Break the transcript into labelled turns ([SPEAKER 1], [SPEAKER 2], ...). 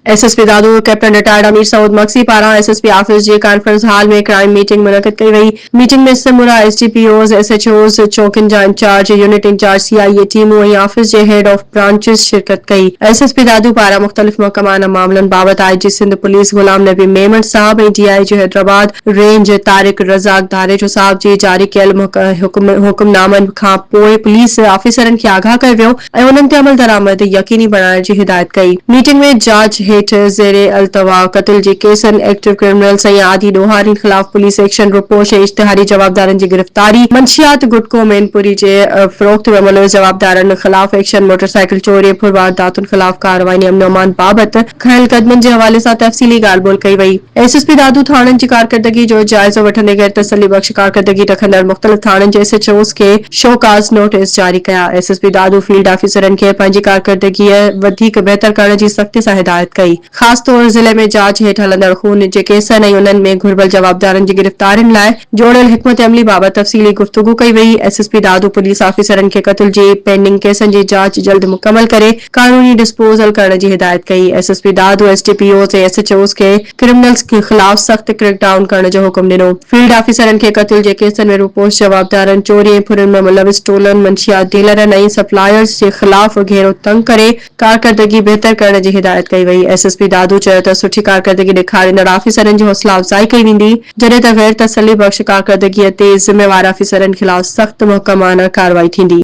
[SPEAKER 1] SSP दादू captain retired अमीर सऊद मक्सी पारा SSP office जे conference hall में क्राइम मीटिंग मुनक़द कई वई। मीटिंग में समूरा एसडीपीओज एसएचओज चौकिन जा इंचार्ज यूनिट इंचार्ज सीआईए टीमों ऐं office J head of branches शिरकत कई। एसएसपी दादू पारा मुख्तलिफ महकमाना मामलन बाबत आईजी सिंध पुलिस गुलाम नबी मेमन साहब ऐं डीआईजी हैदराबाद रेंज तारिक रज़ाक दारेजो साहब जे जारी कयल हुक्मनामनि खां पोइ पुलिस ऑफिसरनि खे आगाह कयो वियो ऐं उन्हनि ते अमल दरामद यकीनी बणाइण जी हिदायत कई। मीटिंग में जांच हेठ ज़ेरे अल्तवा कत्ल जे केसनि एक्टिव क्रिमिनल्स ऐं आदि ॾोहारियुनि ख़िलाफ़ पुलिस एक्शन रिपोर्ट ऐं इश्तिहारी जवाबदारनि जी गिरफ़्तारी, मंशियात गुटको मैनपुरी जे फ़रोख़्त में मुलविस जवाबदारनि ख़िलाफ़ एक्शन, मोटरसाइकिल चोरी ऐं वारदातुनि ख़िलाफ़ कार्रवाई अमन अमान बाबति खयल क़दमनि जे हवाले सां तफ़सीली ॻाल्हि ॿोल्हि कई वई। एसएसपी दादू थाणनि जी कारकर्दगी जो जाइज़ो वठंदे गैर तसली बख़्श कारकर्दगी रखंदड़ मुख़्तलिफ़ थाणनि जे एसएचओज़ खे शोकाज़ नोटिस जारी कया। एसएसपी दादू फील्ड ऑफिसरनि खे पंहिंजी कारकर्दगी वधीक बहितर करण जी सख़्ती सां हिदायत कई। ख़ासि तौर ज़िले में जांच हेठि हलंदड़ खून जे केसनि ऐं उन्हनि में घुर्बल जवाबदारनि जी गिरफ़्तारियुनि लाइ जोड़ियल हिकमत अमली बाबति तफ़सीली गुफ़्तगू कई वई। एसएसपी दादू पुलिस ऑफिसरनि खे क़त्ल जे पेंडिंग केसनि जी जांच जल्द मुकमल करे कानूनी डिस्पोजल करण जी हिदायत कई। एसएसपी दादू एसडीपीओज़ ऐं एसएचओज़ खे क्रिमिनल्स के ख़िलाफ़ सख़्त क्रैकडाउन करण जो हुकुम ॾिनो। फील्ड ऑफिसरनि खे क़त्ल जे केसनि में रूपोश जवाबदारनि, चोरी ऐं फुरिन में मुलविस टोलनि, मंशियात डीलरनि ऐं सप्लायर्स जे ख़िलाफ़ घेरो तंग करे कारकर्दगी बहितर करण जी हिदायत कई वई। एसएसपी दादू चयो त सुठी कारकर्दगी ॾेखारींदड़ ऑफिसरनि जी हौसला अफ़ज़ाई कई वेंदी, जॾहिं त गैर तसली बख़्श कारकर्दगीअ ते ज़िम्मेवार ऑफिसरनि ख़िलाफ़ सख़्त मुहकमाना कार्रवाई थींदी।